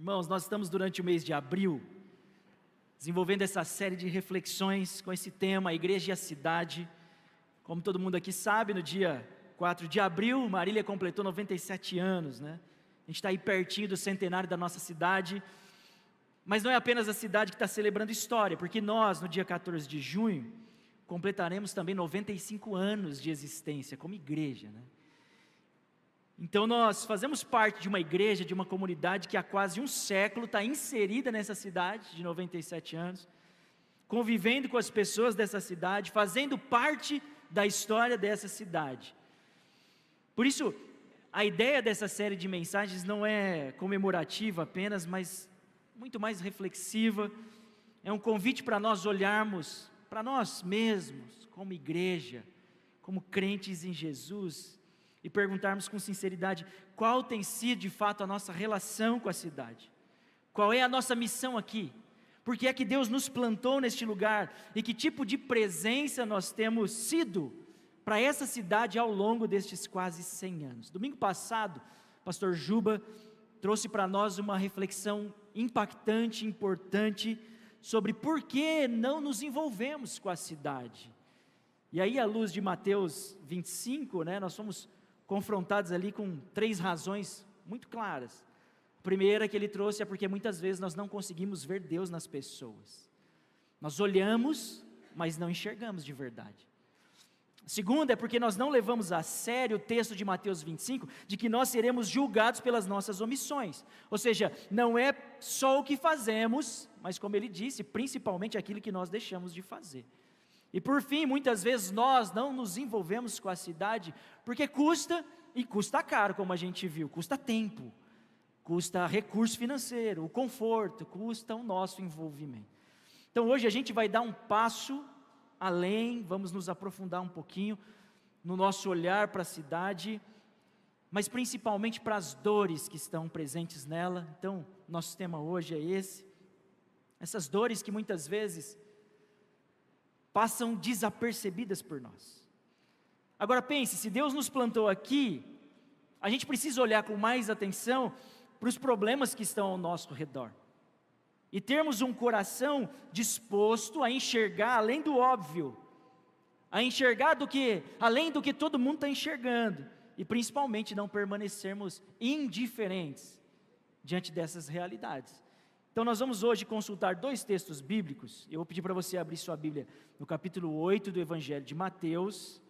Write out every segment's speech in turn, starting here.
Irmãos, nós estamos durante o mês de abril, desenvolvendo essa série de reflexões com esse tema, a igreja e a cidade. Como todo mundo aqui sabe, no dia 4 de abril, Marília completou 97 anos, né? A gente está aí pertinho do centenário da nossa cidade, mas não é apenas a cidade que está celebrando história, porque nós, no dia 14 de junho, completaremos também 95 anos de existência como igreja, né? Então nós fazemos parte de uma igreja, de uma comunidade que há quase um século está inserida nessa cidade de 97 anos, convivendo com as pessoas dessa cidade, fazendo parte da história dessa cidade. Por isso, a ideia dessa série de mensagens não é comemorativa apenas, mas muito mais reflexiva. É um convite para nós olharmos para nós mesmos, como igreja, como crentes em Jesus, e perguntarmos com sinceridade, qual tem sido de fato a nossa relação com a cidade? Qual é a nossa missão aqui? Por que é que Deus nos plantou neste lugar? E que tipo de presença nós temos sido para essa cidade ao longo destes quase 100 anos? Domingo passado, o pastor Juba trouxe para nós uma reflexão impactante, importante, sobre por que não nos envolvemos com a cidade. E aí, à luz de Mateus 25, né, nós fomos confrontados ali com 3 razões muito claras. A primeira que ele trouxe é porque muitas vezes nós não conseguimos ver Deus nas pessoas. Nós olhamos, mas não enxergamos de verdade. A segunda é porque nós não levamos a sério o texto de Mateus 25, de que nós seremos julgados pelas nossas omissões. Ou seja, não é só o que fazemos, mas como ele disse, principalmente aquilo que nós deixamos de fazer. E por fim, muitas vezes nós não nos envolvemos com a cidade, porque custa, e custa caro, como a gente viu, custa tempo, custa recurso financeiro, o conforto, custa o nosso envolvimento. Então hoje a gente vai dar um passo além, vamos nos aprofundar um pouquinho no nosso olhar para a cidade, mas principalmente para as dores que estão presentes nela. Então nosso tema hoje é esse, essas dores que muitas vezes passam desapercebidas por nós. Agora pense, se Deus nos plantou aqui, a gente precisa olhar com mais atenção para os problemas que estão ao nosso redor, e termos um coração disposto a enxergar além do óbvio, a enxergar além do que todo mundo está enxergando, e principalmente não permanecermos indiferentes diante dessas realidades. Então nós vamos hoje consultar 2 textos bíblicos. Eu vou pedir para você abrir sua Bíblia no capítulo 8 do Evangelho de Mateus,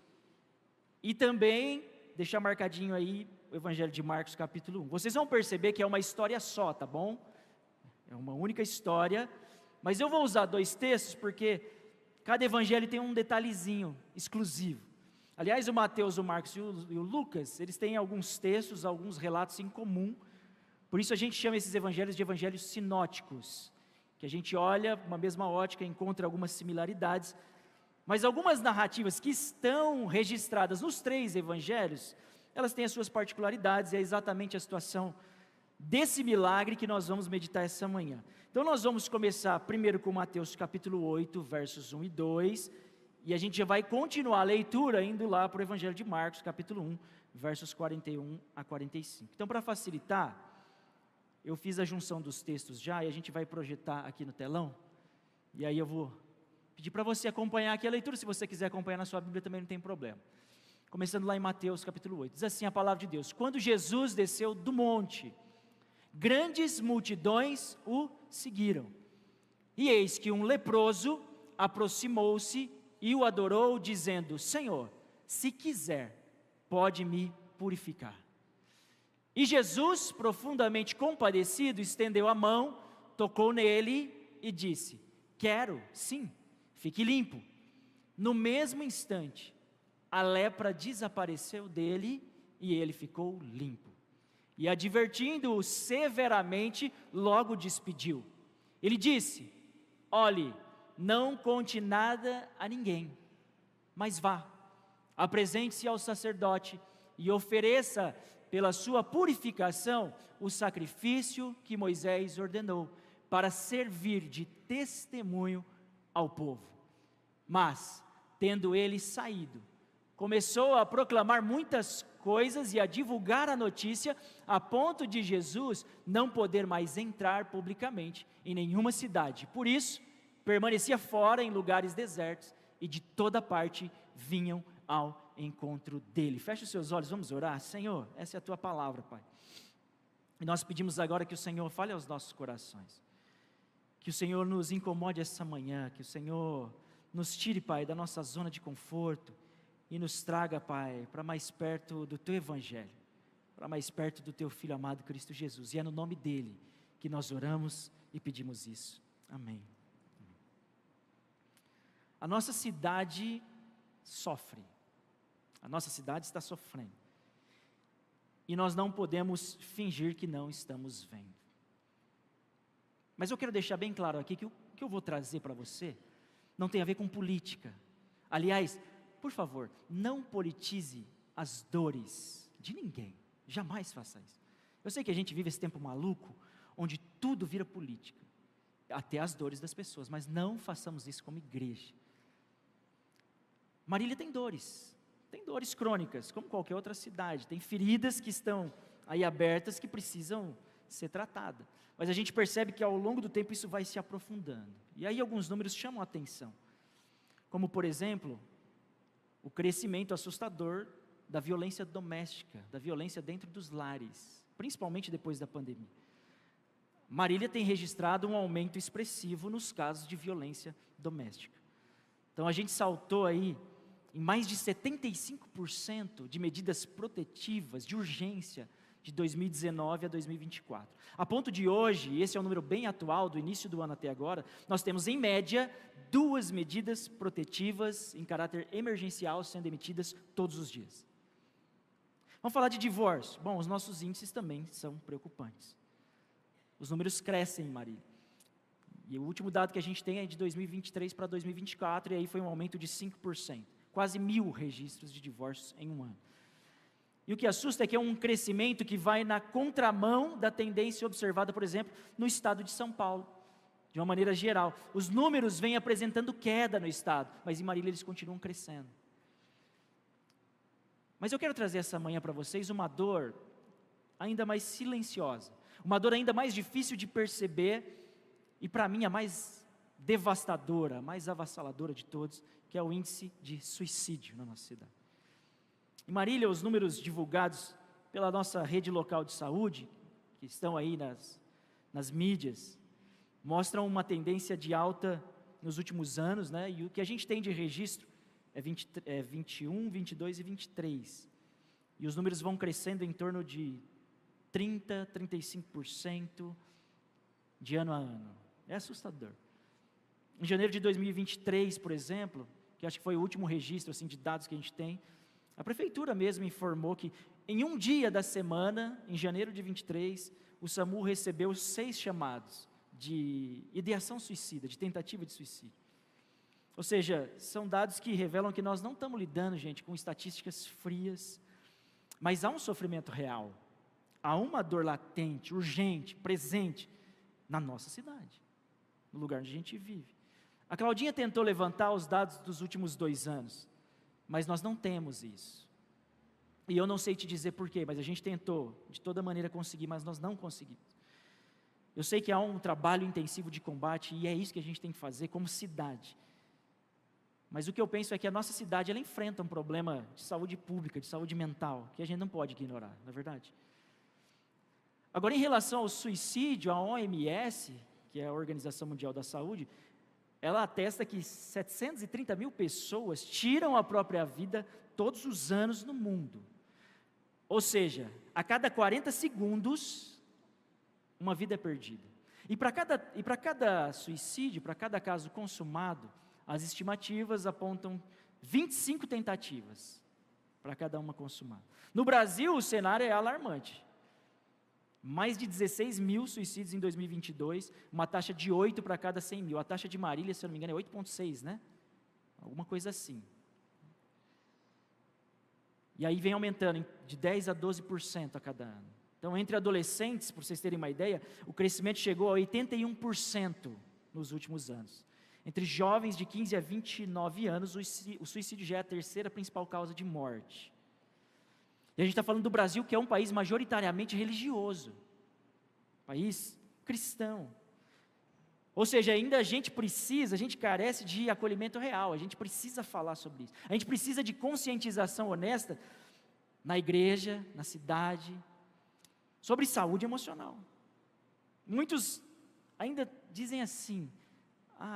e também deixar marcadinho aí o Evangelho de Marcos capítulo 1. Vocês vão perceber que é uma história só, tá bom? É uma única história, mas eu vou usar 2 textos porque cada evangelho tem um detalhezinho exclusivo. Aliás, o Mateus, o Marcos e o Lucas, eles têm alguns textos, alguns relatos em comum. Por isso a gente chama esses evangelhos de evangelhos sinóticos, que a gente olha uma mesma ótica, encontra algumas similaridades, mas algumas narrativas que estão registradas nos 3 evangelhos, elas têm as suas particularidades, e é exatamente a situação desse milagre que nós vamos meditar essa manhã. Então nós vamos começar primeiro com Mateus capítulo 8, versos 1 e 2, e a gente já vai continuar a leitura indo lá para o Evangelho de Marcos capítulo 1, versos 41 a 45. Então, para facilitar, eu fiz a junção dos textos já, e a gente vai projetar aqui no telão, e aí eu vou pedir para você acompanhar aqui a leitura. Se você quiser acompanhar na sua Bíblia também não tem problema. Começando lá em Mateus capítulo 8, diz assim a palavra de Deus: quando Jesus desceu do monte, grandes multidões o seguiram, e eis que um leproso aproximou-se e o adorou, dizendo: Senhor, se quiser, pode me purificar. E Jesus, profundamente compadecido, estendeu a mão, tocou nele e disse: quero, sim, fique limpo. No mesmo instante, a lepra desapareceu dele e ele ficou limpo. E advertindo-o severamente, logo despediu. Ele disse: olhe, não conte nada a ninguém, mas vá, apresente-se ao sacerdote e ofereça pela sua purificação o sacrifício que Moisés ordenou, para servir de testemunho ao povo. Mas, tendo ele saído, começou a proclamar muitas coisas e a divulgar a notícia, a ponto de Jesus não poder mais entrar publicamente em nenhuma cidade. Por isso, permanecia fora em lugares desertos, e de toda parte vinham ao encontro dele. Feche os seus olhos, vamos orar. Senhor, essa é a tua palavra, Pai. E nós pedimos agora que o Senhor fale aos nossos corações, que o Senhor nos incomode essa manhã, que o Senhor nos tire, Pai, da nossa zona de conforto e nos traga, Pai, para mais perto do teu evangelho, para mais perto do teu Filho amado Cristo Jesus. E é no nome dele que nós oramos e pedimos isso. Amém. A nossa cidade sofre, a nossa cidade está sofrendo, e nós não podemos fingir que não estamos vendo. Mas eu quero deixar bem claro aqui que o que eu vou trazer para você não tem a ver com política. Aliás, por favor, não politize as dores de ninguém, jamais faça isso. Eu sei que a gente vive esse tempo maluco, onde tudo vira política, até as dores das pessoas, mas não façamos isso como igreja. Marília tem dores crônicas, como qualquer outra cidade, tem feridas que estão aí abertas, que precisam ser tratadas, mas a gente percebe que ao longo do tempo isso vai se aprofundando, e aí alguns números chamam a atenção, como por exemplo, o crescimento assustador da violência doméstica, da violência dentro dos lares, principalmente depois da pandemia. Marília tem registrado um aumento expressivo nos casos de violência doméstica. Então a gente saltou aí em mais de 75% de medidas protetivas, de urgência, de 2019 a 2024. A ponto de hoje, e esse é um número bem atual, do início do ano até agora, nós temos em média 2 medidas protetivas em caráter emergencial sendo emitidas todos os dias. Vamos falar de divórcio. Bom, os nossos índices também são preocupantes. Os números crescem em Marília. E o último dado que a gente tem é de 2023 para 2024, e aí foi um aumento de 5%. Quase 1.000 registros de divórcios em um ano. E o que assusta é que é um crescimento que vai na contramão da tendência observada, por exemplo, no estado de São Paulo, de uma maneira geral. Os números vêm apresentando queda no estado, mas em Marília eles continuam crescendo. Mas eu quero trazer essa manhã para vocês uma dor ainda mais silenciosa, uma dor ainda mais difícil de perceber, e para mim a mais devastadora, a mais avassaladora de todos, que é o índice de suicídio na nossa cidade. Em Marília, os números divulgados pela nossa rede local de saúde, que estão aí nas mídias, mostram uma tendência de alta nos últimos anos, né? E o que a gente tem de registro é 21, 22 e 23. E os números vão crescendo em torno de 30%, 35% de ano a ano. É assustador. Em janeiro de 2023, por exemplo, que acho que foi o último registro assim, de dados que a gente tem, a prefeitura mesmo informou que em um dia da semana, em janeiro de 23, o SAMU recebeu 6 chamados de ideação suicida, de tentativa de suicídio. Ou seja, são dados que revelam que nós não estamos lidando, gente, com estatísticas frias, mas há um sofrimento real, há uma dor latente, urgente, presente na nossa cidade, no lugar onde a gente vive. A Claudinha tentou levantar os dados dos últimos 2 anos, mas nós não temos isso. E eu não sei te dizer porquê, mas a gente tentou de toda maneira conseguir, mas nós não conseguimos. Eu sei que há um trabalho intensivo de combate, e é isso que a gente tem que fazer como cidade. Mas o que eu penso é que a nossa cidade, ela enfrenta um problema de saúde pública, de saúde mental, que a gente não pode ignorar, não é verdade? Agora, em relação ao suicídio, a OMS, que é a Organização Mundial da Saúde, ela atesta que 730 mil pessoas tiram a própria vida todos os anos no mundo. Ou seja, a cada 40 segundos, uma vida é perdida. E para cada suicídio, para cada caso consumado, as estimativas apontam 25 tentativas para cada uma consumada. No Brasil, o cenário é alarmante. Mais de 16 mil suicídios em 2022, uma taxa de 8 para cada 100 mil. A taxa de Marília, se eu não me engano, é 8,6, né? Alguma coisa assim. E aí vem aumentando de 10% a 12% a cada ano. Então, entre adolescentes, para vocês terem uma ideia, o crescimento chegou a 81% nos últimos anos. Entre jovens de 15 a 29 anos, o suicídio já é a terceira principal causa de morte. E a gente está falando do Brasil, que é um país majoritariamente religioso, país cristão. Ou seja, ainda a gente carece de acolhimento real, a gente precisa falar sobre isso. A gente precisa de conscientização honesta na igreja, na cidade, sobre saúde emocional. Muitos ainda dizem assim: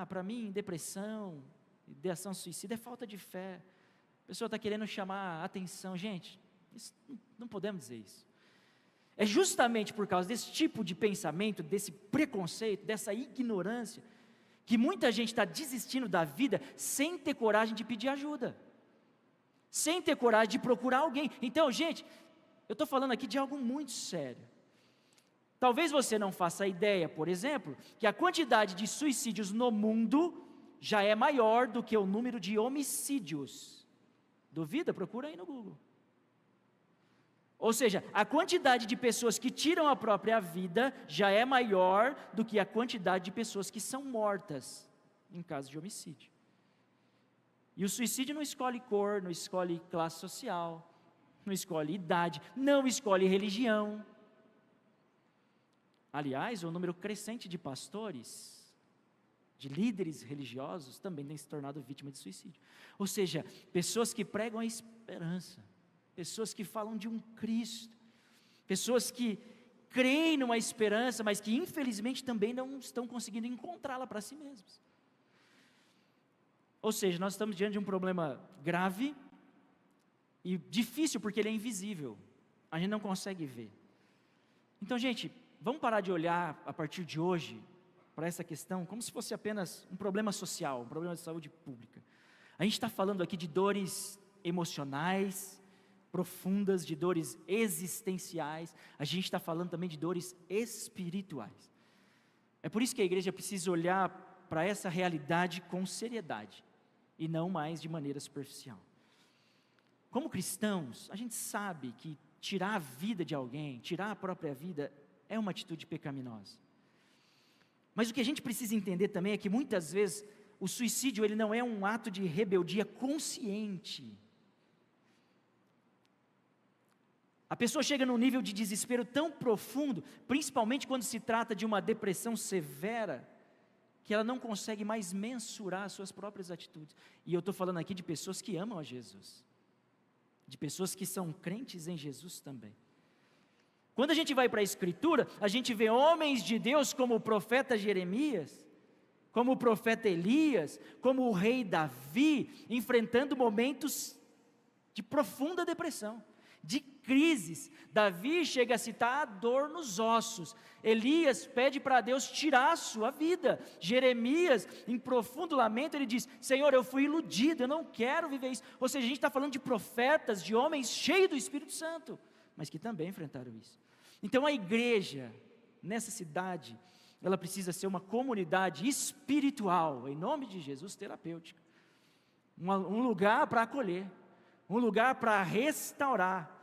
para mim depressão, ideação suicida é falta de fé. A pessoa está querendo chamar a atenção. Gente, não podemos dizer isso. É justamente por causa desse tipo de pensamento, desse preconceito, dessa ignorância, que muita gente está desistindo da vida sem ter coragem de pedir ajuda, sem ter coragem de procurar alguém. Então, gente, eu estou falando aqui de algo muito sério. Talvez você não faça ideia, por exemplo, que a quantidade de suicídios no mundo já é maior do que o número de homicídios. Duvida? Procura aí no Google. Ou seja, a quantidade de pessoas que tiram a própria vida já é maior do que a quantidade de pessoas que são mortas em caso de homicídio. E o suicídio não escolhe cor, não escolhe classe social, não escolhe idade, não escolhe religião. Aliás, o número crescente de pastores, de líderes religiosos, também tem se tornado vítima de suicídio. Ou seja, pessoas que pregam a esperança, pessoas que falam de um Cristo, pessoas que creem numa esperança, mas que infelizmente também não estão conseguindo encontrá-la para si mesmos. Ou seja, nós estamos diante de um problema grave e difícil porque ele é invisível, a gente não consegue ver. Então, gente, vamos parar de olhar a partir de hoje para essa questão como se fosse apenas um problema social, um problema de saúde pública. A gente está falando aqui de dores emocionais profundas, de dores existenciais, a gente está falando também de dores espirituais. É por isso que a igreja precisa olhar para essa realidade com seriedade, e não mais de maneira superficial. Como cristãos, a gente sabe que tirar a vida de alguém, tirar a própria vida, é uma atitude pecaminosa. Mas o que a gente precisa entender também é que muitas vezes o suicídio ele não é um ato de rebeldia consciente. A pessoa chega num nível de desespero tão profundo, principalmente quando se trata de uma depressão severa, que ela não consegue mais mensurar as suas próprias atitudes. E eu estou falando aqui de pessoas que amam a Jesus, de pessoas que são crentes em Jesus também. Quando a gente vai para a Escritura, a gente vê homens de Deus como o profeta Jeremias, como o profeta Elias, como o rei Davi, enfrentando momentos de profunda depressão, de crises. Davi chega a citar a dor nos ossos. Elias pede para Deus tirar a sua vida. Jeremias, em profundo lamento, ele diz: Senhor, eu fui iludido, eu não quero viver isso. Ou seja, a gente está falando de profetas, de homens cheios do Espírito Santo, mas que também enfrentaram isso. Então a igreja, nessa cidade, ela precisa ser uma comunidade espiritual, em nome de Jesus, terapêutica. Um lugar para acolher, um lugar para restaurar,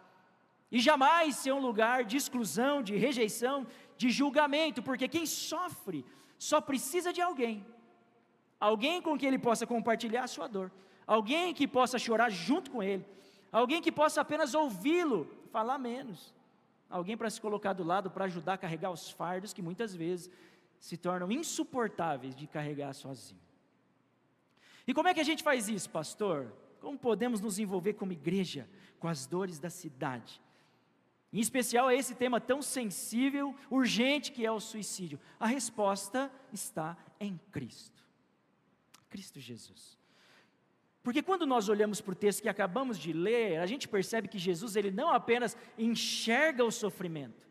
e jamais ser um lugar de exclusão, de rejeição, de julgamento, porque quem sofre só precisa de alguém com quem ele possa compartilhar a sua dor, alguém que possa chorar junto com ele, alguém que possa apenas ouvi-lo, falar menos, alguém para se colocar do lado, para ajudar a carregar os fardos que muitas vezes se tornam insuportáveis de carregar sozinho. E como é que a gente faz isso, pastor? Como podemos nos envolver como igreja com as dores da cidade? Em especial a esse tema tão sensível, urgente que é o suicídio. A resposta está em Cristo. Cristo Jesus. Porque quando nós olhamos para o texto que acabamos de ler, a gente percebe que Jesus ele não apenas enxerga o sofrimento.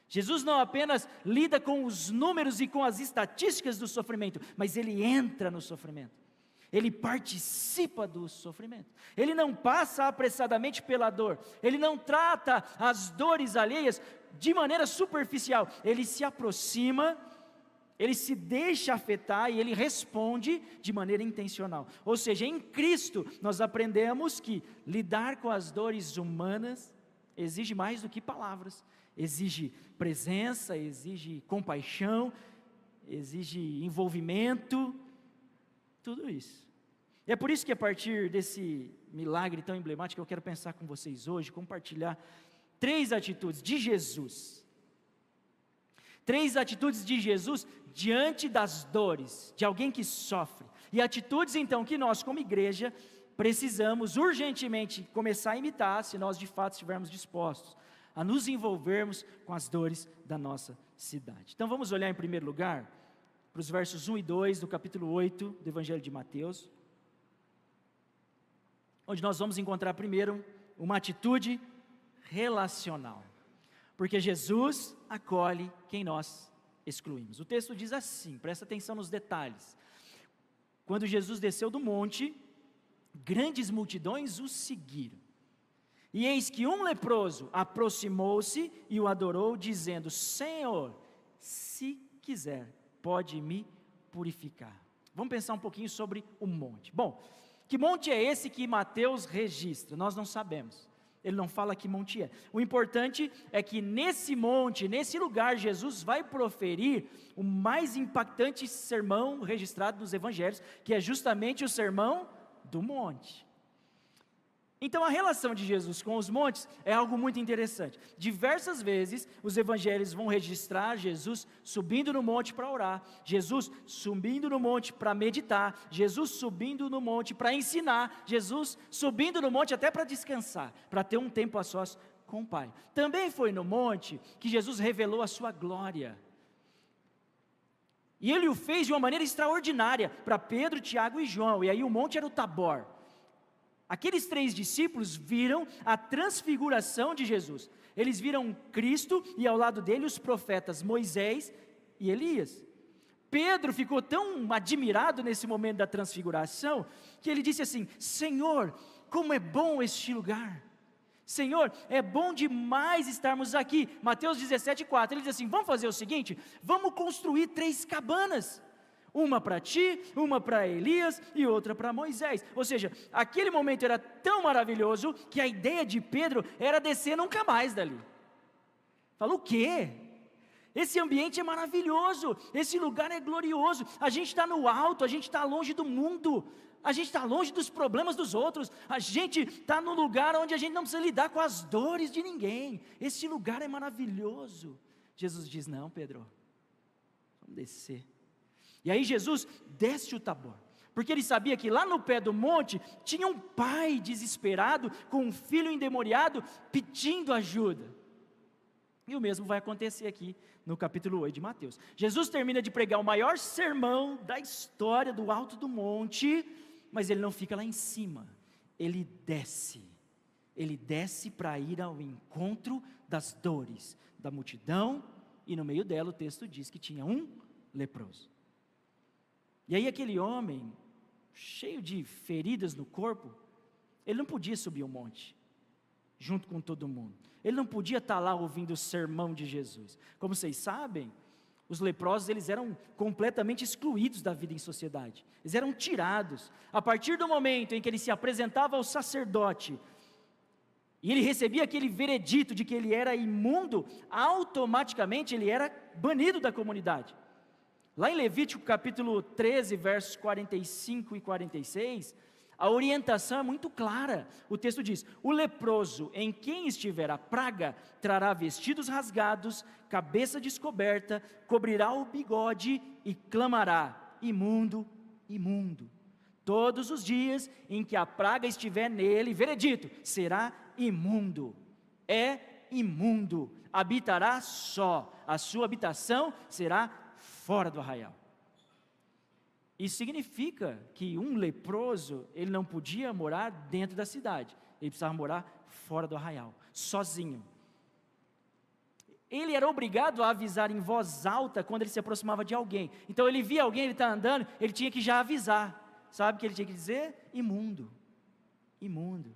Jesus não apenas lida com os números e com as estatísticas do sofrimento, mas ele entra no sofrimento. Ele participa do sofrimento. Ele não passa apressadamente pela dor. Ele não trata as dores alheias de maneira superficial. Ele se aproxima, ele se deixa afetar e ele responde de maneira intencional. Ou seja, em Cristo nós aprendemos que lidar com as dores humanas exige mais do que palavras. Exige presença, exige compaixão, exige envolvimento, tudo isso. E é por isso que a partir desse milagre tão emblemático, eu quero pensar com vocês hoje, compartilhar 3 atitudes de Jesus. 3 atitudes de Jesus diante das dores, de alguém que sofre. E atitudes então que nós como igreja precisamos urgentemente começar a imitar, se nós de fato estivermos dispostos a nos envolvermos com as dores da nossa cidade. Então vamos olhar em primeiro lugar para os versos 1 e 2 do capítulo 8 do Evangelho de Mateus, onde nós vamos encontrar primeiro uma atitude relacional, porque Jesus acolhe quem nós excluímos. O texto diz assim, presta atenção nos detalhes: quando Jesus desceu do monte, grandes multidões o seguiram, e eis que um leproso aproximou-se e o adorou, dizendo: Senhor, se quiser, pode me purificar. Vamos pensar um pouquinho sobre o monte. Bom, que monte é esse que Mateus registra? Nós não sabemos. Ele não fala que monte é. O importante é que nesse monte, nesse lugar, Jesus vai proferir o mais impactante sermão registrado nos evangelhos, que é justamente o sermão do monte. Então a relação de Jesus com os montes é algo muito interessante. Diversas vezes os evangelhos vão registrar Jesus subindo no monte para orar, Jesus subindo no monte para meditar, Jesus subindo no monte para ensinar, Jesus subindo no monte até para descansar, para ter um tempo a sós com o Pai. Também foi no monte que Jesus revelou a sua glória. E ele o fez de uma maneira extraordinária para Pedro, Tiago e João. E aí o monte era o Tabor. Aqueles 3 discípulos viram a transfiguração de Jesus. Eles viram Cristo e ao lado dele os profetas Moisés e Elias. Pedro ficou tão admirado nesse momento da transfiguração, que ele disse assim: Senhor, como é bom este lugar. Senhor, é bom demais estarmos aqui. Mateus 17:4, ele diz assim: vamos fazer o seguinte, vamos construir 3 cabanas. Uma para ti, uma para Elias e outra para Moisés. Ou seja, aquele momento era tão maravilhoso que a ideia de Pedro era descer nunca mais dali. Falou: o quê? Esse ambiente é maravilhoso, esse lugar é glorioso, a gente está no alto, a gente está longe do mundo, a gente está longe dos problemas dos outros, a gente está no lugar onde a gente não precisa lidar com as dores de ninguém, esse lugar é maravilhoso. Jesus diz: não, Pedro, vamos descer. E aí Jesus desce o Tabor, porque ele sabia que lá no pé do monte tinha um pai desesperado com um filho endemoniado pedindo ajuda. E o mesmo vai acontecer aqui no capítulo 8 de Mateus. Jesus termina de pregar o maior sermão da história do alto do monte, mas ele não fica lá em cima, ele desce para ir ao encontro das dores da multidão, e no meio dela o texto diz que tinha um leproso. E aí aquele homem, cheio de feridas no corpo, ele não podia subir o monte, junto com todo mundo. Ele não podia estar lá ouvindo o sermão de Jesus. Como vocês sabem, os leprosos eles eram completamente excluídos da vida em sociedade. Eles eram tirados. A partir do momento em que ele se apresentava ao sacerdote, e ele recebia aquele veredito de que ele era imundo, automaticamente ele era banido da comunidade. Lá em Levítico capítulo 13, versos 45 e 46, a orientação é muito clara. O texto diz: o leproso em quem estiver a praga, trará vestidos rasgados, cabeça descoberta, cobrirá o bigode e clamará: imundo, imundo. Todos os dias em que a praga estiver nele, veredito, será imundo, é imundo, habitará só, a sua habitação será fora do arraial. Isso significa que um leproso, ele não podia morar dentro da cidade, ele precisava morar fora do arraial, sozinho. Ele era obrigado a avisar em voz alta quando ele se aproximava de alguém. Então ele via alguém, ele está andando, ele tinha que já avisar. Sabe o que ele tinha que dizer? Imundo, imundo.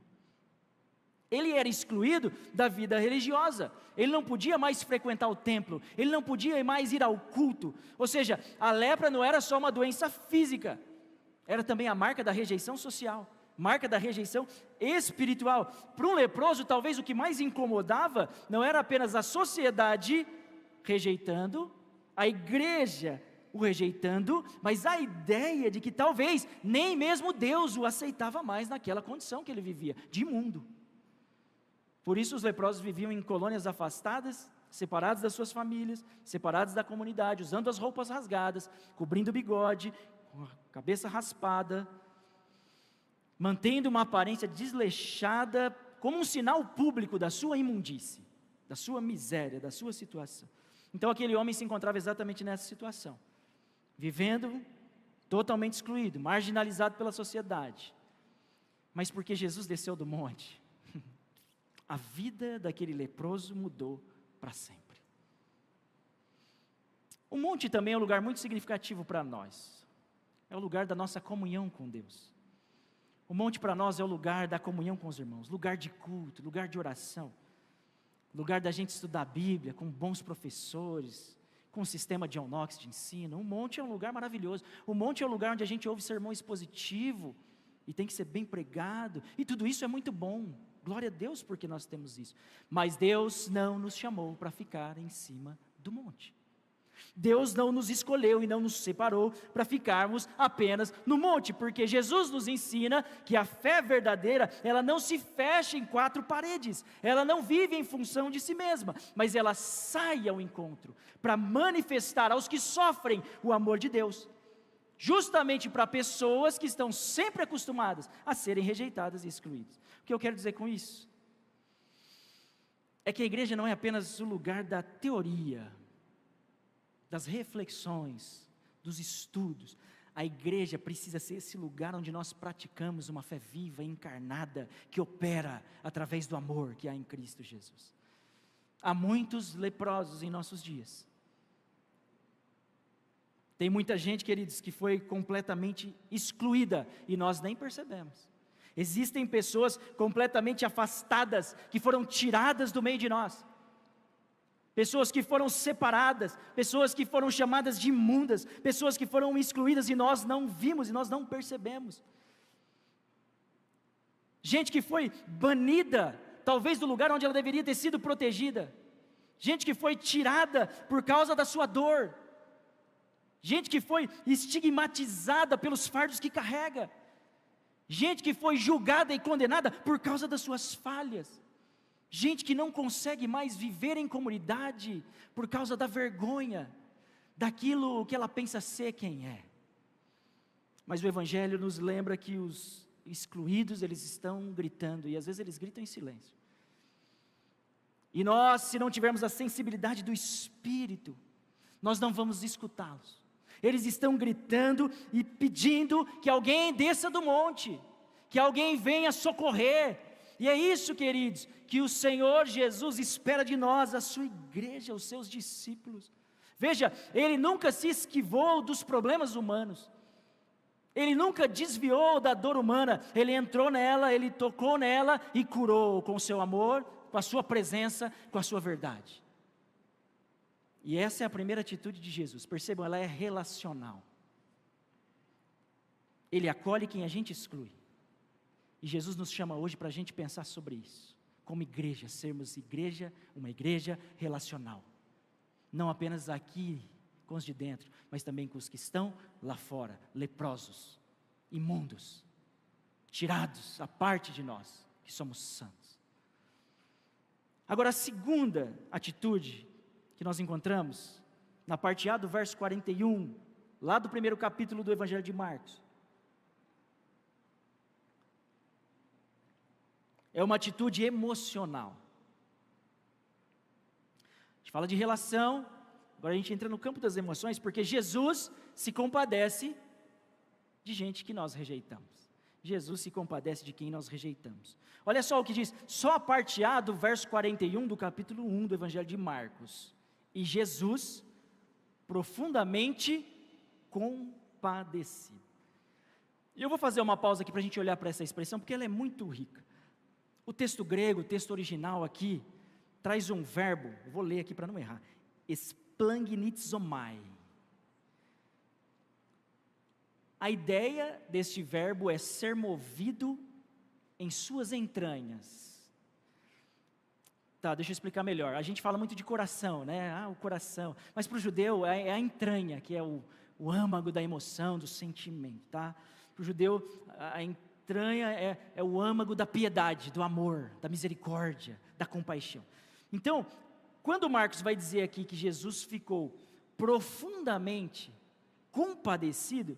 Ele era excluído da vida religiosa, ele não podia mais frequentar o templo, ele não podia mais ir ao culto. Ou seja, a lepra não era só uma doença física, era também a marca da rejeição social, marca da rejeição espiritual. Para um leproso, talvez o que mais incomodava não era apenas a sociedade rejeitando, a igreja o rejeitando, mas a ideia de que talvez nem mesmo Deus o aceitava mais naquela condição que ele vivia, de imundo. Por isso os leprosos viviam em colônias afastadas, separados das suas famílias, separados da comunidade, usando as roupas rasgadas, cobrindo o bigode, com a cabeça raspada, mantendo uma aparência desleixada, como um sinal público da sua imundície, da sua miséria, da sua situação. Então aquele homem se encontrava exatamente nessa situação, vivendo totalmente excluído, marginalizado pela sociedade. Mas porque Jesus desceu do monte, a vida daquele leproso mudou para sempre. O monte também é um lugar muito significativo para nós. É o lugar da nossa comunhão com Deus. O monte para nós é o lugar da comunhão com os irmãos, lugar de culto, lugar de oração, lugar da gente estudar a Bíblia com bons professores, com um sistema de on-ox de ensino. O monte é um lugar maravilhoso. O monte é um lugar onde a gente ouve sermão expositivo e tem que ser bem pregado, e tudo isso é muito bom. Glória a Deus porque nós temos isso. Mas Deus não nos chamou para ficar em cima do monte. Deus não nos escolheu e não nos separou para ficarmos apenas no monte, porque Jesus nos ensina que a fé verdadeira, ela não se fecha em quatro paredes, ela não vive em função de si mesma, mas ela sai ao encontro, para manifestar aos que sofrem o amor de Deus, justamente para pessoas que estão sempre acostumadas a serem rejeitadas e excluídas. O que eu quero dizer com isso? É que a igreja não é apenas o lugar da teoria, das reflexões, dos estudos. A igreja precisa ser esse lugar onde nós praticamos uma fé viva, encarnada, que opera através do amor que há em Cristo Jesus. Há muitos leprosos em nossos dias. Tem muita gente, queridos, que foi completamente excluída e nós nem percebemos. Existem pessoas completamente afastadas, que foram tiradas do meio de nós. Pessoas que foram separadas, pessoas que foram chamadas de imundas, pessoas que foram excluídas e nós não vimos e nós não percebemos. Gente que foi banida, talvez do lugar onde ela deveria ter sido protegida. Gente que foi tirada por causa da sua dor. Gente que foi estigmatizada pelos fardos que carrega. Gente que foi julgada e condenada por causa das suas falhas. Gente que não consegue mais viver em comunidade por causa da vergonha, daquilo que ela pensa ser quem é. Mas o Evangelho nos lembra que os excluídos, eles estão gritando, e às vezes eles gritam em silêncio. E nós, se não tivermos a sensibilidade do Espírito, nós não vamos escutá-los. Eles estão gritando e pedindo que alguém desça do monte, que alguém venha socorrer. E é isso, queridos, que o Senhor Jesus espera de nós, a sua igreja, os seus discípulos. Veja, Ele nunca se esquivou dos problemas humanos. Ele nunca desviou da dor humana. Ele entrou nela, Ele tocou nela e curou com o seu amor, com a sua presença, com a sua verdade. E essa é a primeira atitude de Jesus. Percebam, ela é relacional. Ele acolhe quem a gente exclui. E Jesus nos chama hoje para a gente pensar sobre isso. Como igreja, sermos igreja, uma igreja relacional. Não apenas aqui com os de dentro, mas também com os que estão lá fora, leprosos, imundos, tirados à parte de nós, que somos santos. Agora, a segunda atitude que nós encontramos, na parte A do verso 41, lá do primeiro capítulo do Evangelho de Marcos, é uma atitude emocional. A gente fala de relação, agora a gente entra no campo das emoções, porque Jesus se compadece de gente que nós rejeitamos. Jesus se compadece de quem nós rejeitamos. Olha só o que diz, só a parte A do verso 41 do capítulo 1 do Evangelho de Marcos. E Jesus, profundamente compadecido. E eu vou fazer uma pausa aqui para a gente olhar para essa expressão, porque ela é muito rica. O texto grego, o texto original aqui, traz um verbo, eu vou ler aqui para não errar, splangnizomai. A ideia deste verbo é ser movido em suas entranhas. Tá, deixa eu explicar melhor. A gente fala muito de coração, né? O coração. Mas para o judeu é a entranha, que é o âmago da emoção, do sentimento, tá? Para o judeu, a entranha é o âmago da piedade, do amor, da misericórdia, da compaixão. Então, quando Marcos vai dizer aqui que Jesus ficou profundamente compadecido,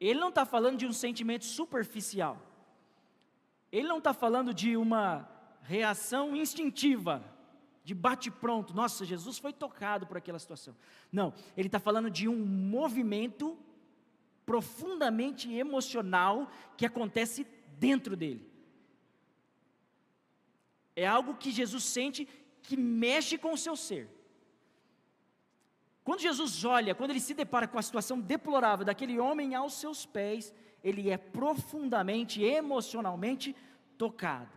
ele não está falando de um sentimento superficial, ele não está falando de uma reação instintiva, de bate-pronto, nossa, Jesus foi tocado por aquela situação. Não, ele está falando de um movimento profundamente emocional que acontece dentro dele. É algo que Jesus sente que mexe com o seu ser. Quando Jesus olha, quando ele se depara com a situação deplorável daquele homem aos seus pés, ele é profundamente, emocionalmente tocado.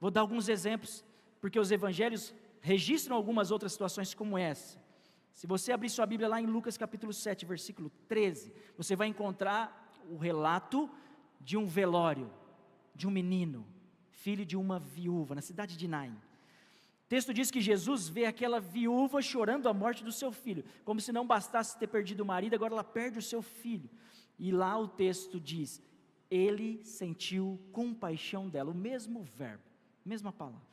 Vou dar alguns exemplos, porque os evangelhos registram algumas outras situações como essa. Se você abrir sua Bíblia lá em Lucas capítulo 7, versículo 13, você vai encontrar o relato de um velório, de um menino, filho de uma viúva, na cidade de Naim. O texto diz que Jesus vê aquela viúva chorando a morte do seu filho, como se não bastasse ter perdido o marido, agora ela perde o seu filho. E lá o texto diz, ele sentiu compaixão dela, o mesmo verbo, mesma palavra.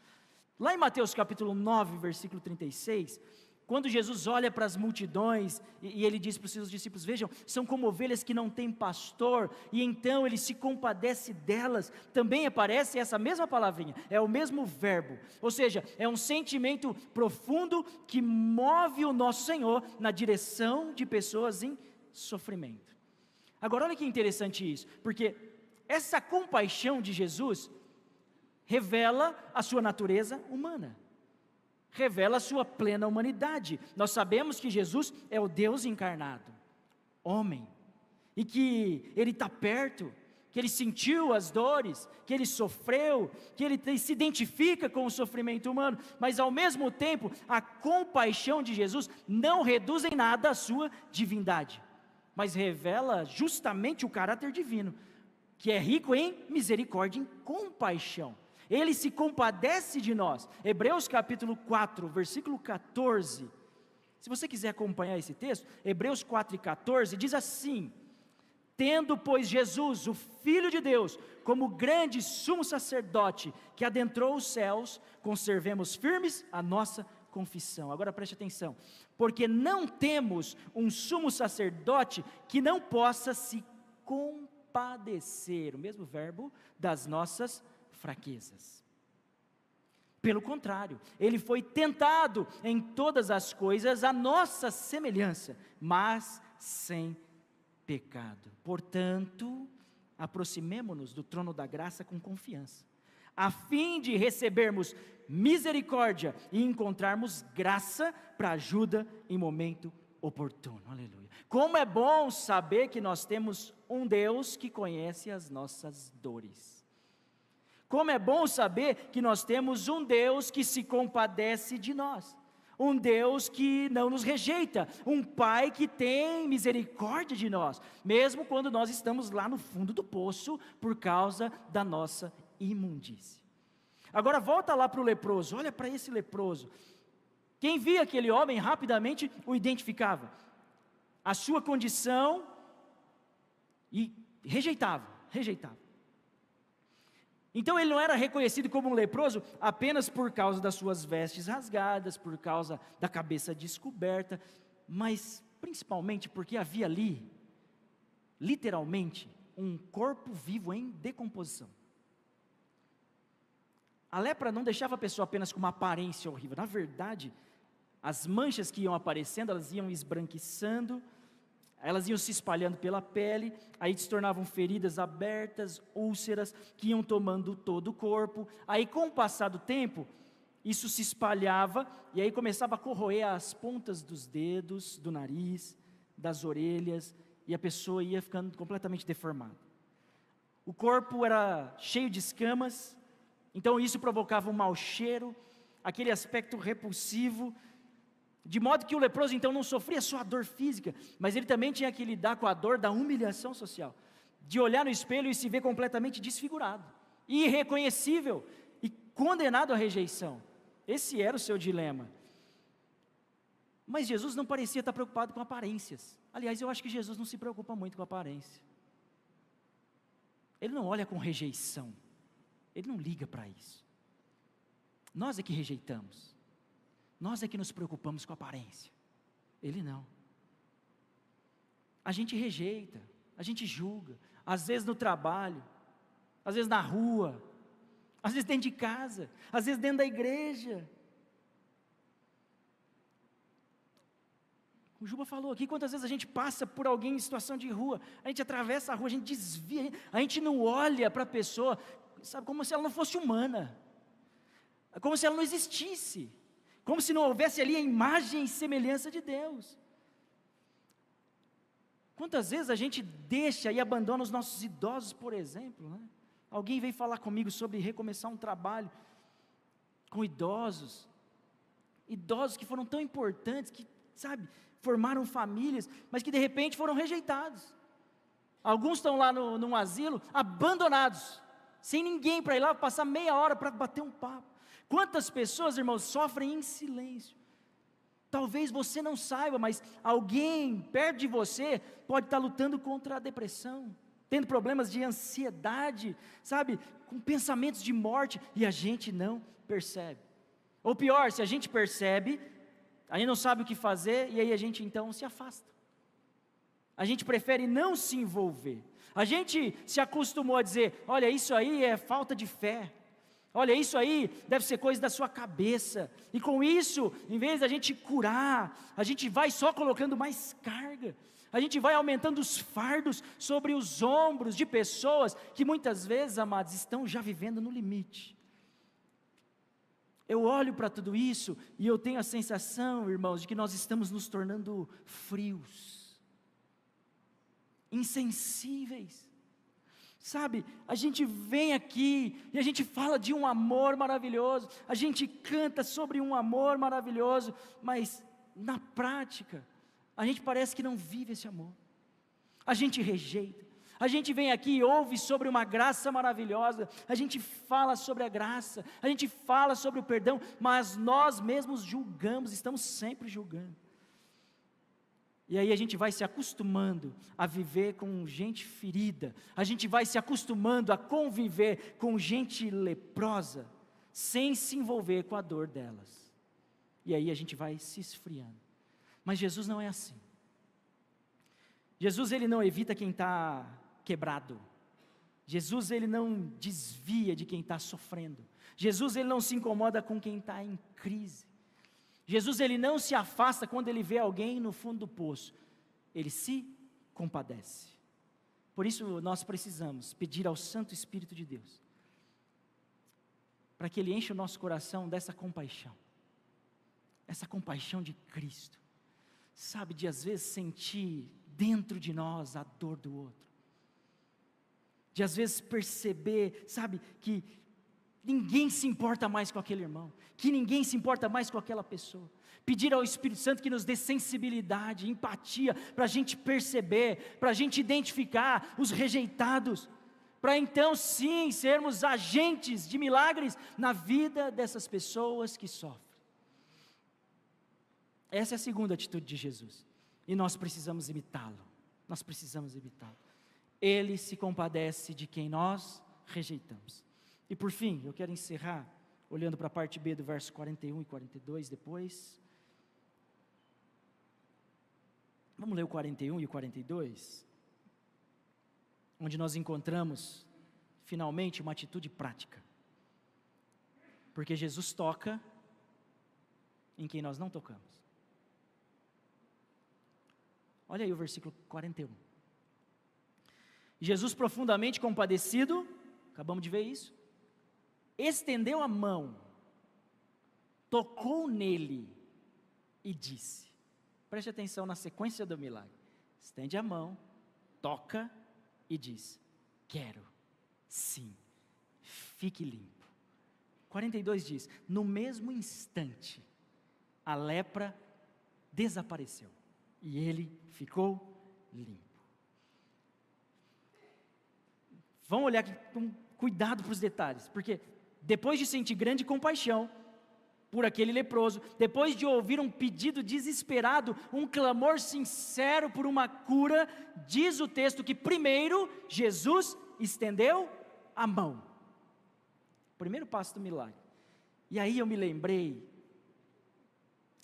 Lá em Mateus capítulo 9, versículo 36, quando Jesus olha para as multidões, e ele diz para os seus discípulos, vejam, são como ovelhas que não têm pastor, e então ele se compadece delas, também aparece essa mesma palavrinha, é o mesmo verbo, ou seja, é um sentimento profundo que move o nosso Senhor na direção de pessoas em sofrimento. Agora olha que interessante isso, porque essa compaixão de Jesus revela a sua natureza humana, revela a sua plena humanidade. Nós sabemos que Jesus é o Deus encarnado, homem, e que Ele está perto, que Ele sentiu as dores, que Ele sofreu, que Ele se identifica com o sofrimento humano, mas ao mesmo tempo, a compaixão de Jesus não reduz em nada a sua divindade, mas revela justamente o caráter divino, que é rico em misericórdia, em compaixão. Ele se compadece de nós. Hebreus capítulo 4, versículo 14. Se você quiser acompanhar esse texto, Hebreus 4 e 14 diz assim: tendo, pois, Jesus, o Filho de Deus, como grande sumo sacerdote que adentrou os céus, conservemos firmes a nossa confissão. Agora preste atenção, porque não temos um sumo sacerdote que não possa se compadecer, o mesmo verbo, das nossas fraquezas. Pelo contrário, ele foi tentado em todas as coisas à nossa semelhança, mas sem pecado. Portanto, aproximemo-nos do trono da graça com confiança, a fim de recebermos misericórdia e encontrarmos graça para ajuda em momento oportuno. Aleluia. Como é bom saber que nós temos um Deus que conhece as nossas dores. Como é bom saber que nós temos um Deus que se compadece de nós, um Deus que não nos rejeita, um Pai que tem misericórdia de nós, mesmo quando nós estamos lá no fundo do poço, por causa da nossa imundície. Agora volta lá para o leproso, olha para esse leproso, quem via aquele homem rapidamente o identificava, a sua condição, e rejeitava. Então ele não era reconhecido como um leproso apenas por causa das suas vestes rasgadas, por causa da cabeça descoberta, mas principalmente porque havia ali, literalmente, um corpo vivo em decomposição. A lepra não deixava a pessoa apenas com uma aparência horrível, na verdade, as manchas que iam aparecendo, elas iam esbranquiçando, elas iam se espalhando pela pele, aí se tornavam feridas abertas, úlceras, que iam tomando todo o corpo, aí com o passar do tempo, isso se espalhava, e aí começava a corroer as pontas dos dedos, do nariz, das orelhas, e a pessoa ia ficando completamente deformada. O corpo era cheio de escamas, então isso provocava um mau cheiro, aquele aspecto repulsivo, de modo que o leproso então não sofria só a dor física, mas ele também tinha que lidar com a dor da humilhação social, de olhar no espelho e se ver completamente desfigurado, irreconhecível e condenado à rejeição. Esse era o seu dilema. Mas Jesus não parecia estar preocupado com aparências. Aliás, eu acho que Jesus não se preocupa muito com aparência. Ele não olha com rejeição. Ele não liga para isso. Nós é que rejeitamos. Nós é que nos preocupamos com a aparência. Ele não. A gente rejeita, a gente julga, às vezes no trabalho, às vezes na rua, às vezes dentro de casa, às vezes dentro da igreja. O Juba falou aqui, quantas vezes a gente passa por alguém em situação de rua, a gente atravessa a rua, a gente desvia, a gente não olha para a pessoa, sabe, como se ela não fosse humana, como se ela não existisse, como se não houvesse ali a imagem e semelhança de Deus. Quantas vezes a gente deixa e abandona os nossos idosos, por exemplo, né? Alguém veio falar comigo sobre recomeçar um trabalho com idosos que foram tão importantes, que, sabe, formaram famílias, mas que de repente foram rejeitados. Alguns estão lá num asilo, abandonados, sem ninguém para ir lá passar meia hora para bater um papo. Quantas pessoas, irmãos, sofrem em silêncio? Talvez você não saiba, mas alguém perto de você pode estar lutando contra a depressão, tendo problemas de ansiedade, sabe, com pensamentos de morte, e a gente não percebe. Ou pior, se a gente percebe, a gente não sabe o que fazer, e aí a gente então se afasta. A gente prefere não se envolver. A gente se acostumou a dizer, olha, isso aí é falta de fé. Olha, isso aí deve ser coisa da sua cabeça. E com isso, em vez da gente curar, a gente vai só colocando mais carga. A gente vai aumentando os fardos sobre os ombros de pessoas que muitas vezes, amados, estão já vivendo no limite. Eu olho para tudo isso e eu tenho a sensação, irmãos, de que nós estamos nos tornando frios, insensíveis. Sabe, a gente vem aqui e a gente fala de um amor maravilhoso, a gente canta sobre um amor maravilhoso, mas na prática, a gente parece que não vive esse amor. A gente rejeita. A gente vem aqui e ouve sobre uma graça maravilhosa, a gente fala sobre a graça, a gente fala sobre o perdão, mas nós mesmos julgamos, estamos sempre julgando. E aí a gente vai se acostumando a viver com gente ferida, a gente vai se acostumando a conviver com gente leprosa, sem se envolver com a dor delas. E aí a gente vai se esfriando. Mas Jesus não é assim. Jesus, ele não evita quem está quebrado. Jesus, ele não desvia de quem está sofrendo. Jesus, ele não se incomoda com quem está em crise. Jesus, ele não se afasta quando ele vê alguém no fundo do poço. Ele se compadece. Por isso nós precisamos pedir ao Santo Espírito de Deus, para que ele encha o nosso coração dessa compaixão. Essa compaixão de Cristo. Sabe, de às vezes sentir dentro de nós a dor do outro. De às vezes perceber, sabe, que ninguém se importa mais com aquele irmão, que ninguém se importa mais com aquela pessoa. Pedir ao Espírito Santo que nos dê sensibilidade, empatia, para a gente perceber, para a gente identificar os rejeitados, para então sim sermos agentes de milagres na vida dessas pessoas que sofrem. Essa é a segunda atitude de Jesus, e nós precisamos imitá-lo, Ele se compadece de quem nós rejeitamos. E por fim, eu quero encerrar olhando para a parte B do verso 41 e 42 depois. Vamos ler o 41 e o 42, onde nós encontramos finalmente uma atitude prática. Porque Jesus toca em quem nós não tocamos. Olha aí o versículo 41. Jesus, profundamente compadecido, acabamos de ver isso, estendeu a mão, tocou nele e disse, preste atenção na sequência do milagre, estende a mão, toca e diz, quero, sim, fique limpo. 42 diz, no mesmo instante, a lepra desapareceu e ele ficou limpo. Vamos olhar aqui com cuidado para os detalhes, porque depois de sentir grande compaixão, por aquele leproso, depois de ouvir um pedido desesperado, um clamor sincero por uma cura, diz o texto que primeiro Jesus estendeu a mão. Primeiro passo do milagre. E aí eu me lembrei